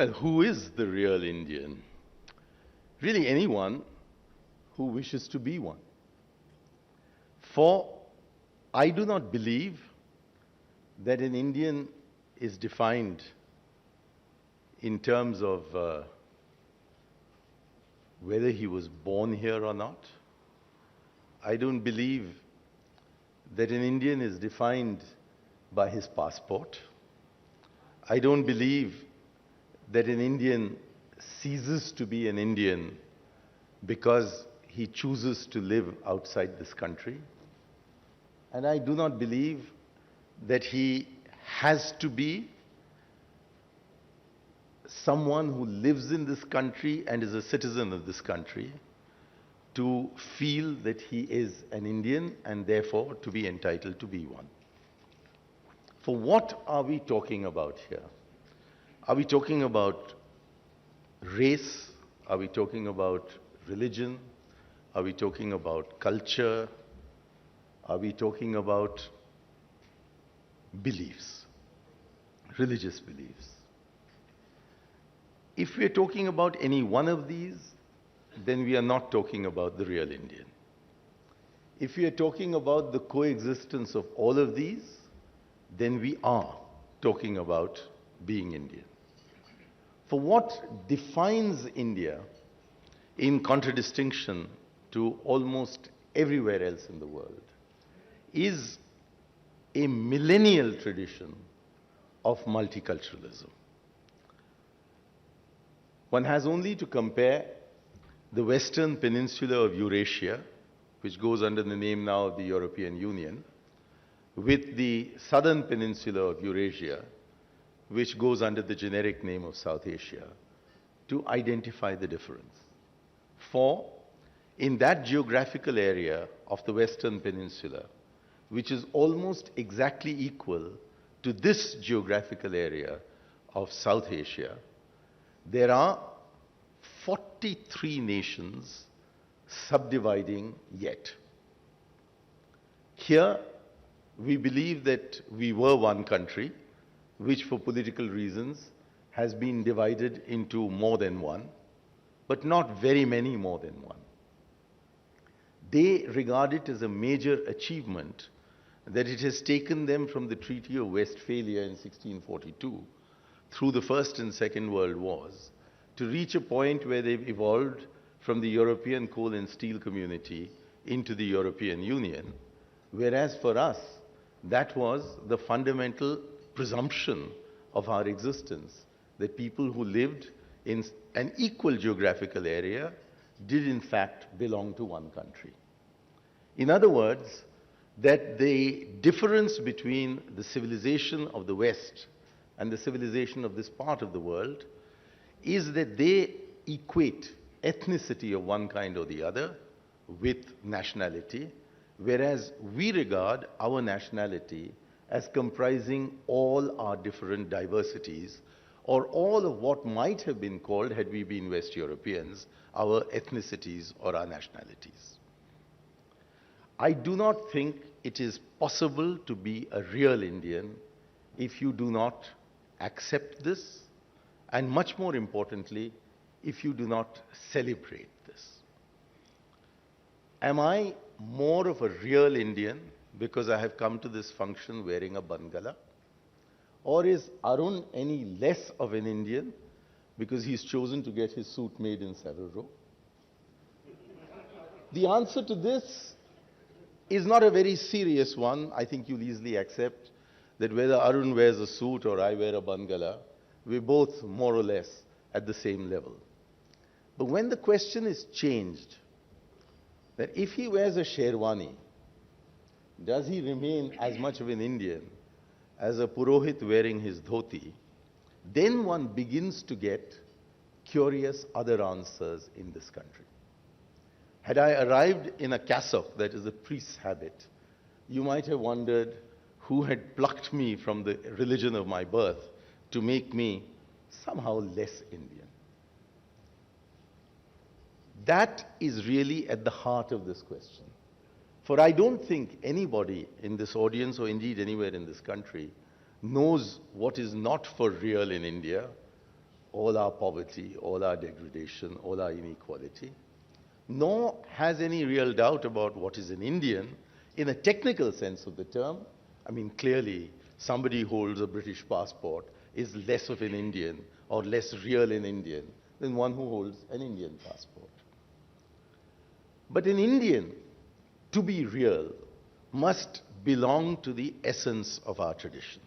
Well, who is the real Indian? Really anyone who wishes to be one. For I do not believe that an Indian is defined in terms of whether he was born here or not. I don't believe that an Indian is defined by his passport. I don't believe that an Indian ceases to be an Indian because he chooses to live outside this country. And I do not believe that he has to be someone who lives in this country and is a citizen of this country to feel that he is an Indian and therefore to be entitled to be one. For what are we talking about here? Are we talking about race? Are we talking about religion? Are we talking about culture? Are we talking about beliefs, religious beliefs? If we are talking about any one of these, then we are not talking about the real Indian. If we are talking about the coexistence of all of these, then we are talking about being Indian. For what defines India, in contradistinction to almost everywhere else in the world, is a millennial tradition of multiculturalism. One has only to compare the western peninsula of Eurasia, which goes under the name now of the European Union, with the southern peninsula of Eurasia, which goes under the generic name of South Asia, to identify the difference. For in that geographical area of the western peninsula, which is almost exactly equal to this geographical area of South Asia, there are 43 nations subdividing yet. Here, we believe that we were one country, which for political reasons has been divided into more than one, but not very many more than one. They regard it as a major achievement that it has taken them from the Treaty of Westphalia in 1642 through the First and Second World Wars to reach a point where they've evolved from the European coal and steel community into the European Union, whereas for us, that was the fundamental presumption of our existence, that people who lived in an equal geographical area did in fact belong to one country. In other words, that the difference between the civilization of the West and the civilization of this part of the world is that they equate ethnicity of one kind or the other with nationality, whereas we regard our nationality as comprising all our different diversities, or all of what might have been called, had we been West Europeans, our ethnicities or our nationalities. I do not think it is possible to be a real Indian if you do not accept this, and much more importantly, if you do not celebrate this. Am I more of a real Indian because I have come to this function wearing a bangala? Or is Arun any less of an Indian because he's chosen to get his suit made in Savile Row? The answer to this is not a very serious one. I think you'll easily accept that whether Arun wears a suit or I wear a bangala, we're both more or less at the same level. But when the question is changed, that if he wears a sherwani, does he remain as much of an Indian as a Purohit wearing his dhoti, then one begins to get curious other answers in this country. Had I arrived in a cassock, that is a priest's habit, you might have wondered who had plucked me from the religion of my birth to make me somehow less Indian. That is really at the heart of this question. For I don't think anybody in this audience, or indeed anywhere in this country, knows what is not for real in India, all our poverty, all our degradation, all our inequality, nor has any real doubt about what is an Indian in a technical sense of the term. I mean, clearly, somebody who holds a British passport is less of an Indian or less real an Indian than one who holds an Indian passport. But an Indian, to be real, must belong to the essence of our tradition.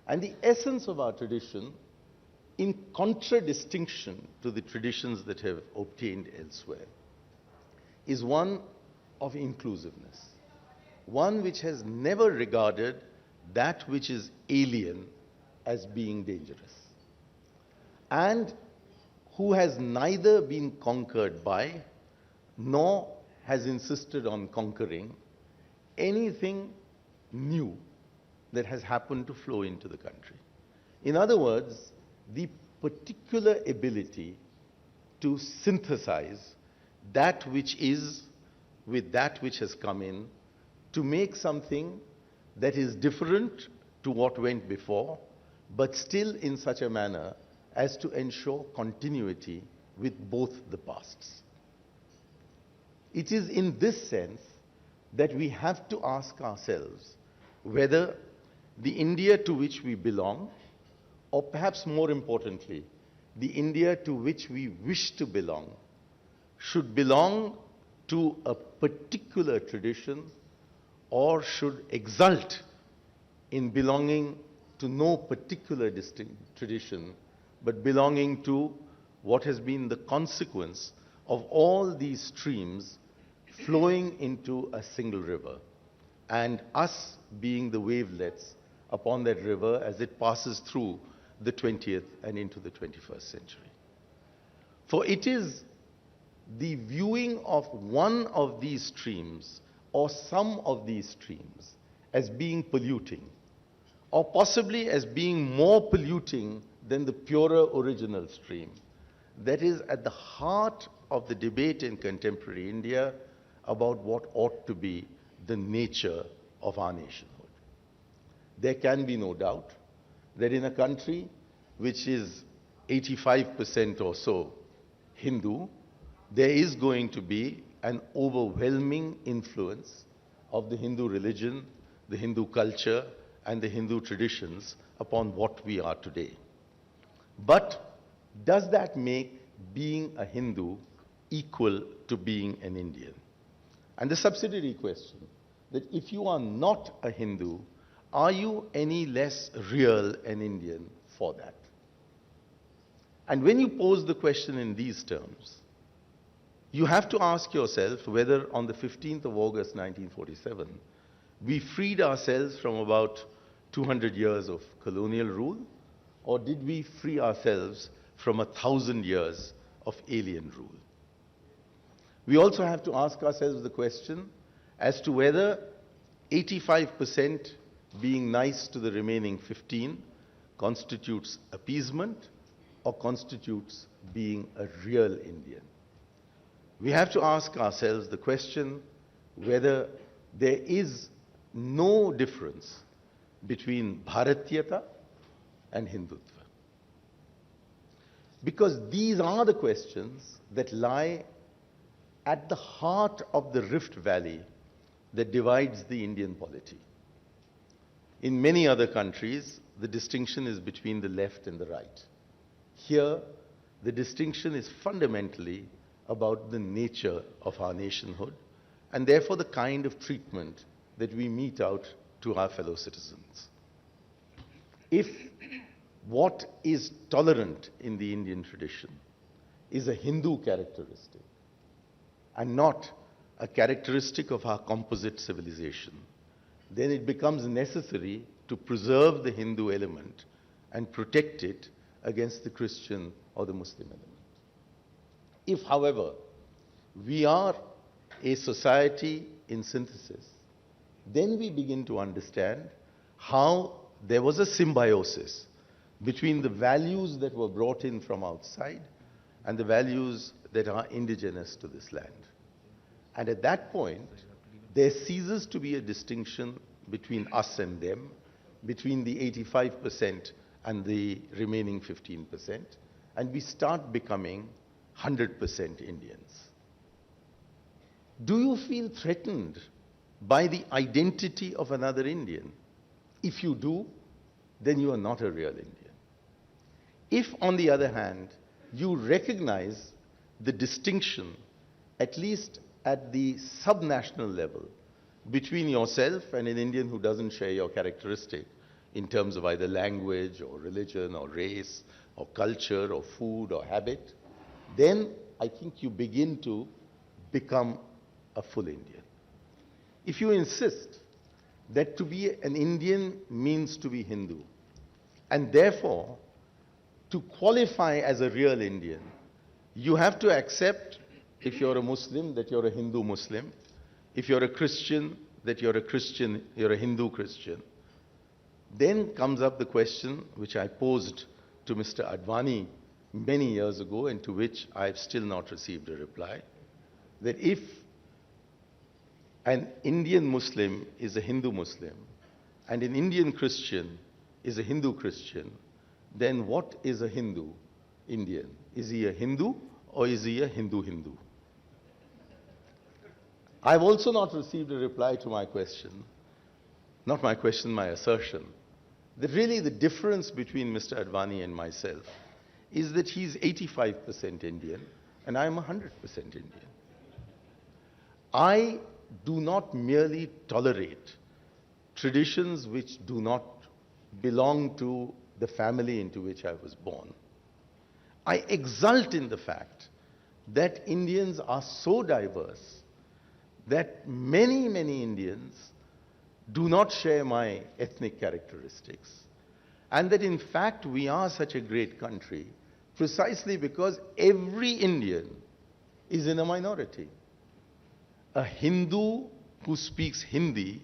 And the essence of our tradition, in contradistinction to the traditions that have obtained elsewhere, is one of inclusiveness, one which has never regarded that which is alien as being dangerous, and who has neither been conquered by nor has insisted on conquering anything new that has happened to flow into the country. In other words, the particular ability to synthesize that which is with that which has come in, to make something that is different to what went before, but still in such a manner as to ensure continuity with both the pasts. It is in this sense that we have to ask ourselves whether the India to which we belong, or perhaps more importantly, the India to which we wish to belong, should belong to a particular tradition or should exult in belonging to no particular distinct tradition, but belonging to what has been the consequence of all these streams flowing into a single river, and us being the wavelets upon that river as it passes through the 20th and into the 21st century. For it is the viewing of one of these streams or some of these streams as being polluting, or possibly as being more polluting than the purer original stream, that is at the heart of the debate in contemporary India about what ought to be the nature of our nationhood. There can be no doubt that in a country which is 85% or so Hindu, there is going to be an overwhelming influence of the Hindu religion, the Hindu culture, and the Hindu traditions upon what we are today. But does that make being a Hindu equal to being an Indian? And the subsidiary question, that if you are not a Hindu, are you any less real an Indian for that? And when you pose the question in these terms, you have to ask yourself whether on the 15th of August 1947, we freed ourselves from about 200 years of colonial rule, or did we free ourselves from 1,000 years of alien rule? We also have to ask ourselves the question as to whether 85% being nice to the remaining 15 constitutes appeasement or constitutes being a real Indian. We have to ask ourselves the question whether there is no difference between Bharatiyata and Hindutva. Because these are the questions that lie at the heart of the rift valley that divides the Indian polity. In many other countries, the distinction is between the left and the right. Here, the distinction is fundamentally about the nature of our nationhood, and therefore the kind of treatment that we mete out to our fellow citizens. If what is tolerant in the Indian tradition is a Hindu characteristic and not a characteristic of our composite civilization, then it becomes necessary to preserve the Hindu element and protect it against the Christian or the Muslim element. If, however, we are a society in synthesis, then we begin to understand how there was a symbiosis between the values that were brought in from outside and the values that are indigenous to this land. And at that point, there ceases to be a distinction between us and them, between the 85% and the remaining 15%, and we start becoming 100% Indians. Do you feel threatened by the identity of another Indian? If you do, then you are not a real Indian. If, on the other hand, you recognize the distinction, at least at the subnational level, between yourself and an Indian who doesn't share your characteristic in terms of either language or religion or race or culture or food or habit, then I think you begin to become a full Indian. If you insist that to be an Indian means to be Hindu, and therefore to qualify as a real Indian, you have to accept, if you're a Muslim, that you're a Hindu Muslim, if you're a Christian, that you're a Christian, you're a Hindu Christian. Then comes up the question which I posed to Mr. Advani many years ago and to which I've still not received a reply, that if an Indian Muslim is a Hindu Muslim and an Indian Christian is a Hindu Christian, then what is a Hindu Indian? Is he a Hindu or is he a Hindu Hindu? I've also not received a reply to my question, not my question, my assertion, that really the difference between Mr. Advani and myself is that he's 85% Indian and I'm 100% Indian. I do not merely tolerate traditions which do not belong to the family into which I was born. I exult in the fact that Indians are so diverse that many, many Indians do not share my ethnic characteristics, and that in fact we are such a great country precisely because every Indian is in a minority. A Hindu who speaks Hindi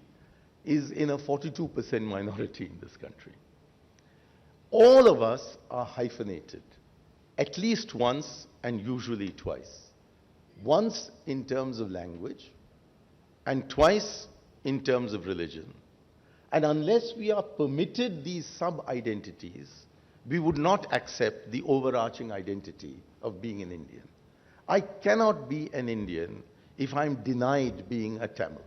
is in a 42% minority in this country. All of us are hyphenated, at least once and usually twice. Once in terms of language and twice in terms of religion. And unless we are permitted these sub-identities, we would not accept the overarching identity of being an Indian. I cannot be an Indian if I'm denied being a Tamil.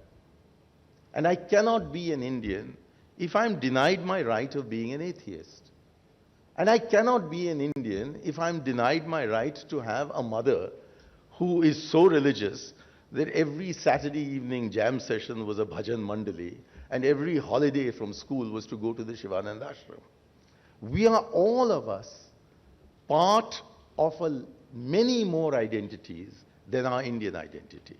And I cannot be an Indian if I'm denied my right of being an atheist. And I cannot be an Indian if I'm denied my right to have a mother who is so religious that every Saturday evening jam session was a bhajan mandali and every holiday from school was to go to the Shivananda ashram. We are all of us part of many more identities than our Indian identity.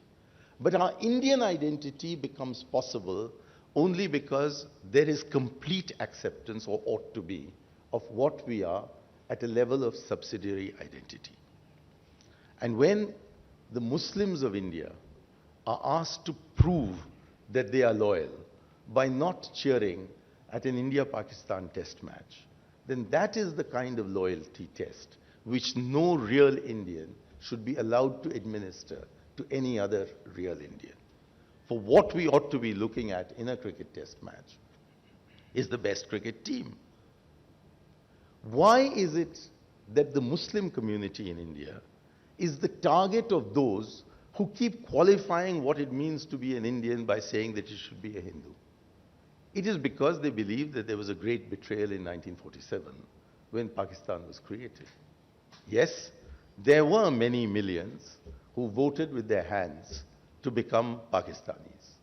But our Indian identity becomes possible only because there is complete acceptance, or ought to be, of what we are at a level of subsidiary identity. And when the Muslims of India are asked to prove that they are loyal by not cheering at an India-Pakistan test match, then that is the kind of loyalty test which no real Indian should be allowed to administer to any other real Indian. For what we ought to be looking at in a cricket test match is the best cricket team. Why is it that the Muslim community in India is the target of those who keep qualifying what it means to be an Indian by saying that you should be a Hindu? It is because they believe that there was a great betrayal in 1947 when Pakistan was created. Yes, there were many millions who voted with their hands to become Pakistanis.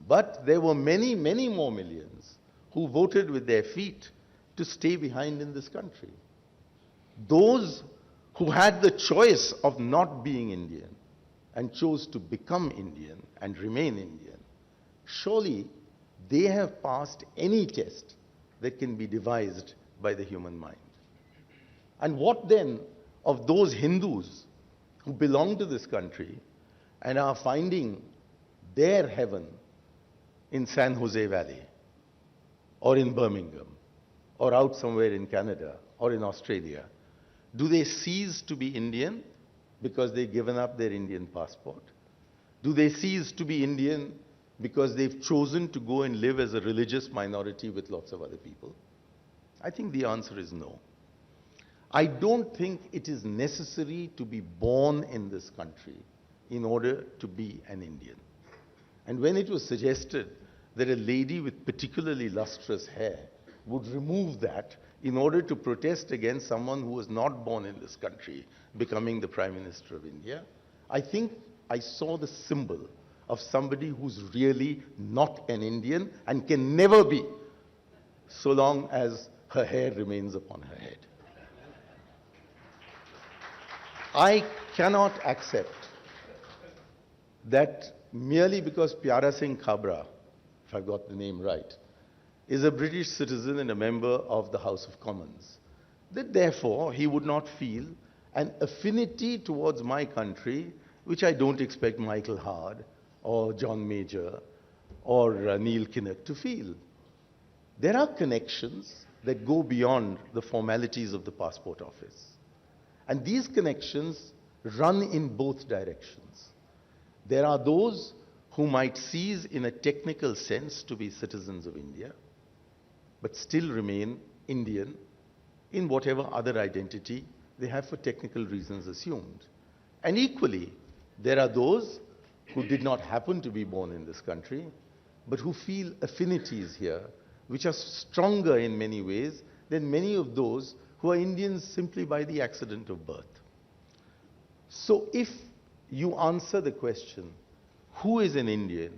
But there were many, many more millions who voted with their feet to stay behind in this country. Those who had the choice of not being Indian and chose to become Indian and remain Indian, surely they have passed any test that can be devised by the human mind. And what then of those Hindus who belong to this country and are finding their heaven in San Jose Valley or in Birmingham or out somewhere in Canada or in Australia? Do they cease to be Indian because they've given up their Indian passport? Do they cease to be Indian because they've chosen to go and live as a religious minority with lots of other people? I think the answer is no. I don't think it is necessary to be born in this country in order to be an Indian. And when it was suggested that a lady with particularly lustrous hair would remove that in order to protest against someone who was not born in this country becoming the Prime Minister of India, I think I saw the symbol of somebody who's really not an Indian and can never be, so long as her hair remains upon her head. I cannot accept that merely because Pyara Singh Khabra, if I've got the name right, is a British citizen and a member of the House of Commons, that therefore he would not feel an affinity towards my country, which I don't expect Michael Hard or John Major or Neil Kinnock to feel. There are connections that go beyond the formalities of the passport office. And these connections run in both directions. There are those who might cease in a technical sense to be citizens of India, but still remain Indian in whatever other identity they have for technical reasons assumed. And equally, there are those who did not happen to be born in this country, but who feel affinities here, which are stronger in many ways than many of those who are Indians simply by the accident of birth. So if you answer the question, who is an Indian,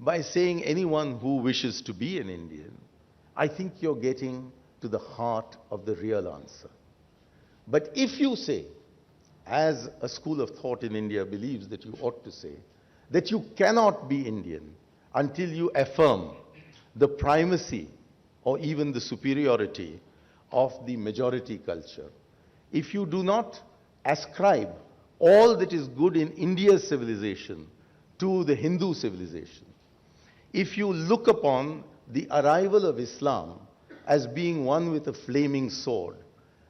by saying anyone who wishes to be an Indian, I think you're getting to the heart of the real answer. But if you say, as a school of thought in India believes that you ought to say, that you cannot be Indian until you affirm the primacy or even the superiority of the majority culture, if you do not ascribe all that is good in India's civilization to the Hindu civilization, if you look upon the arrival of Islam as being one with a flaming sword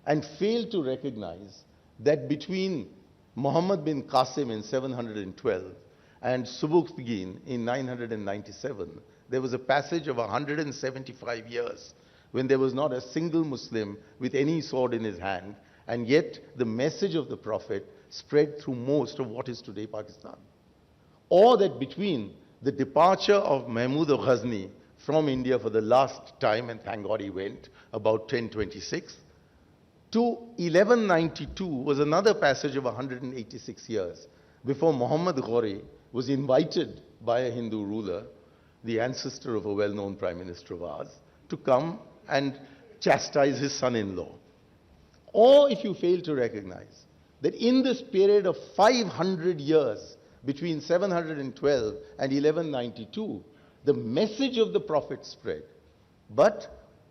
and fail to recognize that between Muhammad bin Qasim in 712 and Subuktigin in 997, there was a passage of 175 years when there was not a single Muslim with any sword in his hand, and yet the message of the Prophet spread through most of what is today Pakistan. Or that between the departure of Mahmud of Ghazni from India for the last time, and thank God he went, about 1026, to 1192 was another passage of 186 years before Muhammad Ghori was invited by a Hindu ruler, the ancestor of a well-known Prime Minister of ours, to come and chastise his son-in-law. Or if you fail to recognize that in this period of 500 years between 712 and 1192, the message of the Prophet spread, but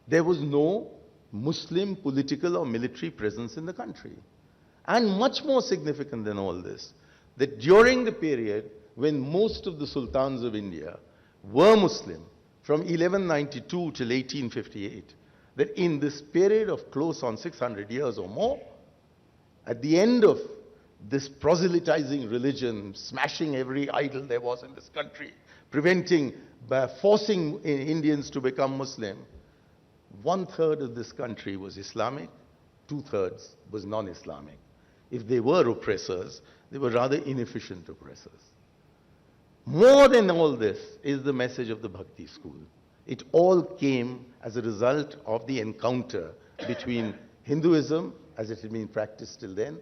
there was no Muslim political or military presence in the country. And much more significant than all this, that during the period when most of the sultans of India were Muslim, from 1192 till 1858, that in this period of close on 600 years or more, at the end of this proselytizing religion, smashing every idol there was in this country, forcing Indians to become Muslim, 1/3 of this country was Islamic, 2/3 was non-Islamic. If they were oppressors, they were rather inefficient oppressors. More than all this is the message of the Bhakti school. It all came as a result of the encounter between Hinduism, as it had been practiced till then,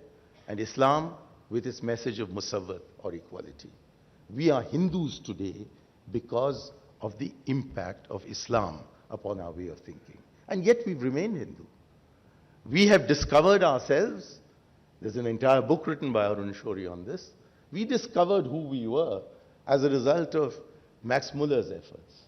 and Islam with its message of Musawwat or equality. We are Hindus today because of the impact of Islam upon our way of thinking. And yet we've remained Hindu. We have discovered ourselves. There's an entire book written by Arun on this. We discovered who we were as a result of Max Muller's efforts.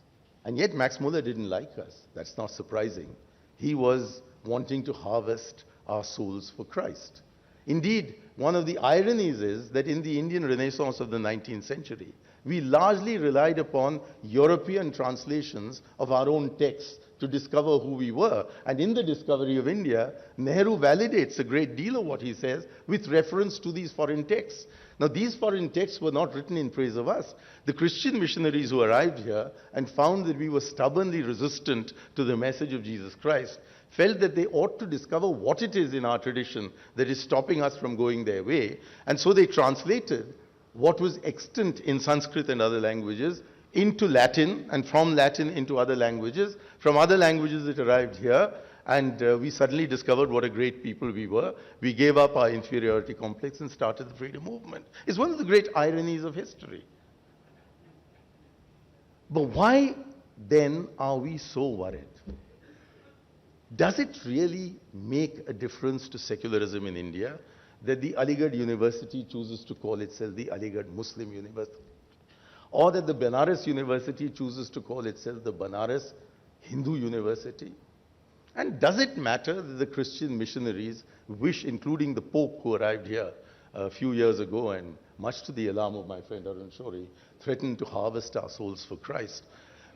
And yet Max Muller didn't like us. That's not surprising. He was wanting to harvest our souls for Christ. Indeed, one of the ironies is that in the Indian Renaissance of the 19th century, we largely relied upon European translations of our own texts to discover who we were. And in the discovery of India, Nehru validates a great deal of what he says with reference to these foreign texts. Now, these foreign texts were not written in praise of us. The Christian missionaries who arrived here and found that we were stubbornly resistant to the message of Jesus Christ felt that they ought to discover what it is in our tradition that is stopping us from going their way. And so they translated what was extant in Sanskrit and other languages into Latin, and from Latin into other languages. From other languages it arrived here, and we suddenly discovered what a great people we were. We gave up our inferiority complex and started the freedom movement. It's one of the great ironies of history. But why then are we so worried? Does it really make a difference to secularism in India that the Aligarh University chooses to call itself the Aligarh Muslim University? Or that the Banaras University chooses to call itself the Banaras Hindu University? And does it matter that the Christian missionaries wish, including the Pope who arrived here a few years ago and much to the alarm of my friend Arun Shori, threatened to harvest our souls for Christ?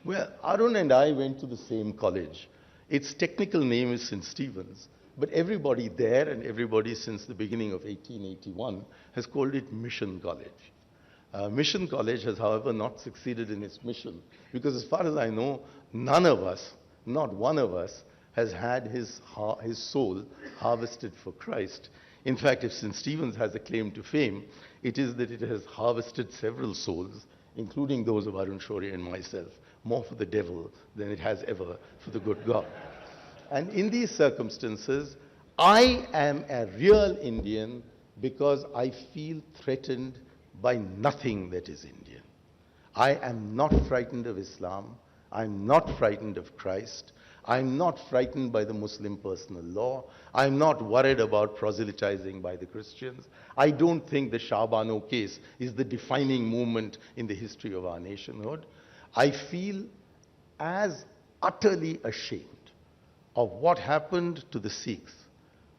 Well, Arun and I went to the same college. Its technical name is St. Stephen's, but everybody there and everybody since the beginning of 1881 has called it Mission College. Mission College has, however, not succeeded in its mission because, as far as I know, none of us, not one of us, has had his soul harvested for Christ. In fact, if St. Stephen's has a claim to fame, it is that it has harvested several souls, including those of Arun Shori and myself, more for the devil than it has ever for the good God. And in these circumstances, I am a real Indian because I feel threatened by nothing that is Indian. I am not frightened of Islam. I'm not frightened of Christ. I'm not frightened by the Muslim personal law. I'm not worried about proselytizing by the Christians. I don't think the Shah Bano case is the defining moment in the history of our nationhood. I feel as utterly ashamed of what happened to the Sikhs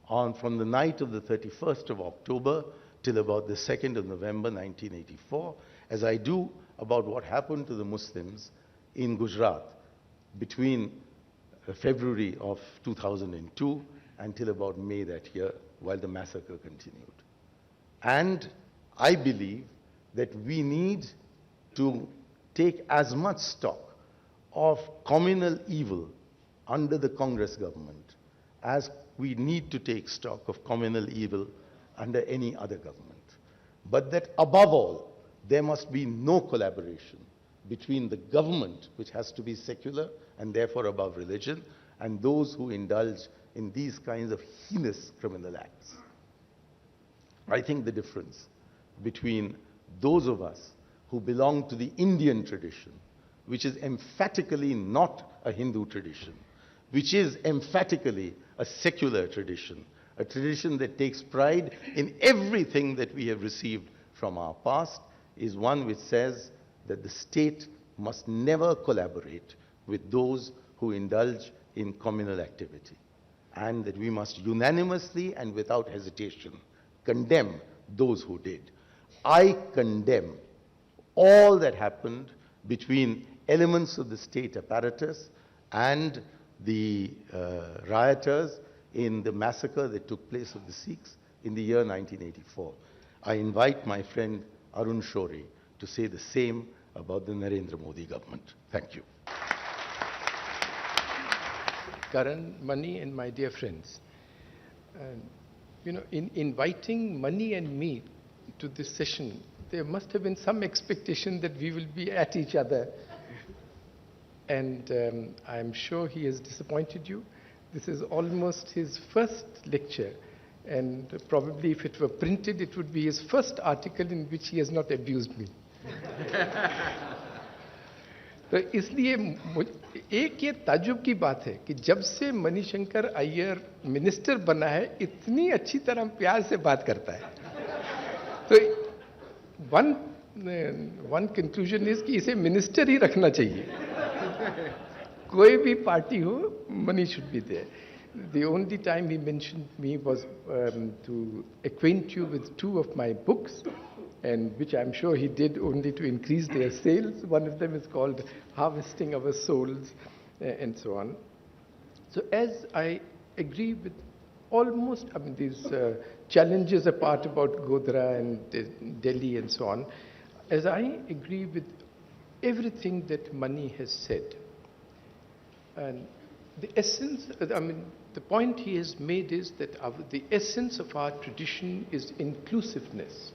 from the night of the 31st of October till about the 2nd of November 1984, as I do about what happened to the Muslims in Gujarat between February of 2002 until about May that year, while the massacre continued. And I believe that we need to take as much stock of communal evil under the Congress government as we need to take stock of communal evil under any other government. But that above all, there must be no collaboration between the government, which has to be secular and therefore above religion, and those who indulge in these kinds of heinous criminal acts. I think the difference between those of us who belong to the Indian tradition, which is emphatically not a Hindu tradition, which is emphatically a secular tradition, a tradition that takes pride in everything that we have received from our past, is one which says that the state must never collaborate with those who indulge in communal activity, and that we must unanimously and without hesitation condemn those who did. I condemn all that happened between elements of the state apparatus and the rioters in the massacre that took place of the Sikhs in the year 1984. I invite my friend Arun Shori to say the same about the Narendra Modi government. Thank you. Karan, Mani, and my dear friends, in inviting Mani and me to this session, there must have been some expectation that we will be at each other. And I'm sure he has disappointed you. This is almost his first lecture. And probably if it were printed, it would be his first article in which he has not abused me. तो इसलिए एक ये ताज्जुब की बात है कि जब से मणिशंकर अय्यर मिनिस्टर बना है, इतनी अच्छी तरह प्यार से बात करता है. तो वन कंक्लूजन इज कि इसे मिनिस्टर ही रखना चाहिए. कोई भी पार्टी हो, Mani should be there. The only time he mentioned me was to acquaint you with 2 of my books, and which I'm sure he did only to increase their sales. One of them is called Harvesting Our Souls, and so on. So as I agree with almost, I mean, these challenges apart about Godhra and Delhi and so on, as I agree with everything that Mani has said, and the essence, I mean, the point he has made is that the essence of our tradition is inclusiveness.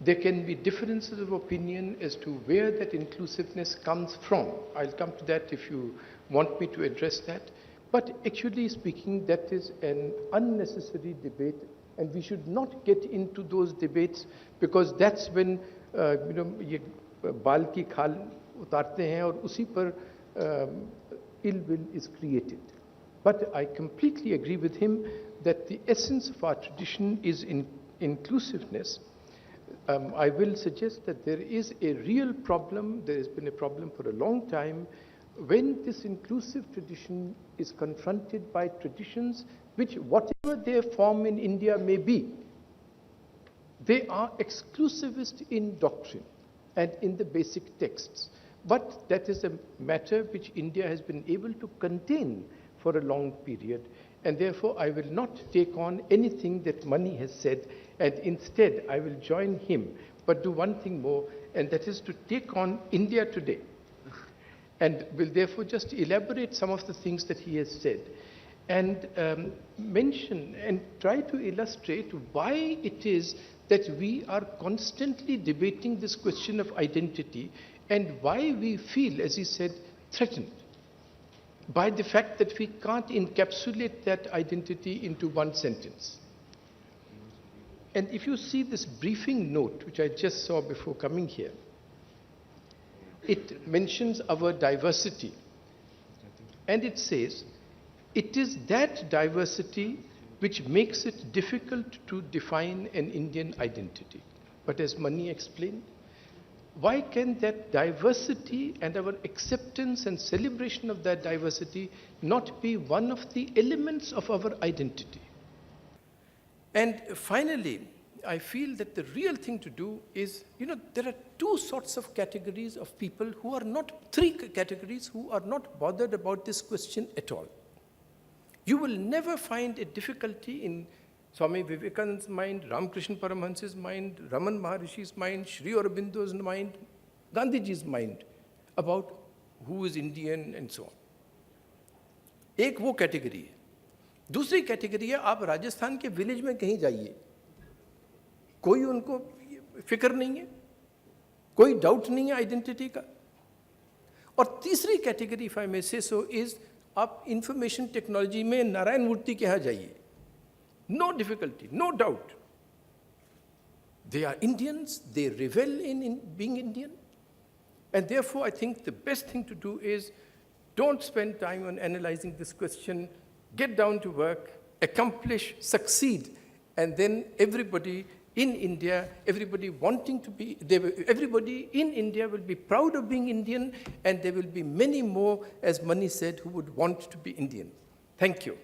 There can be differences of opinion as to where that inclusiveness comes from. I'll come to that if you want me to address that. But actually speaking, that is an unnecessary debate, and we should not get into those debates, because that's when ये बाल की खाल उतारते हैं और उसी पर ill will is created. But I completely agree with him that the essence of our tradition is inclusiveness. I will suggest that there is a real problem, there has been a problem for a long time, when this inclusive tradition is confronted by traditions which, whatever their form in India may be, they are exclusivist in doctrine and in the basic texts. But that is a matter which India has been able to contain for a long period, and therefore I will not take on anything that Mani has said, and instead I will join him, but do one thing more, and that is to take on India today, and will therefore just elaborate some of the things that he has said, and mention and try to illustrate why it is that we are constantly debating this question of identity, and why we feel, as he said, threatened by the fact that we can't encapsulate that identity into one sentence. And if you see this briefing note, which I just saw before coming here, it mentions our diversity. And it says, it is that diversity which makes it difficult to define an Indian identity. But as Mani explained, why can that diversity and our acceptance and celebration of that diversity not be one of the elements of our identity? And finally, I feel that the real thing to do is, there are two sorts of categories of people who are not, three categories who are not bothered about this question at all. You will never find a difficulty in Swami Vivekananda's mind, Ramakrishna Paramahansa's mind, Raman Maharishi's mind, Sri Aurobindo's mind, Gandhiji's mind about who is Indian and so on. एक वो category है. दूसरी category है, आप राजस्थान के village में कहीं जाइए, कोई उनको फिक्र नहीं है, कोई डाउट नहीं है आइडेंटिटी का. और तीसरी कैटेगरी, इफ आई मे से सो, इज आप इंफॉर्मेशन टेक्नोलॉजी में नारायण मूर्ति के यहाँ जाइए. No difficulty, no doubt. They are Indians, they revel in being Indian. And therefore, I think the best thing to do is don't spend time on analyzing this question, get down to work, accomplish, succeed, and then everybody in India, everybody in India will be proud of being Indian, and there will be many more, as Mani said, who would want to be Indian. Thank you.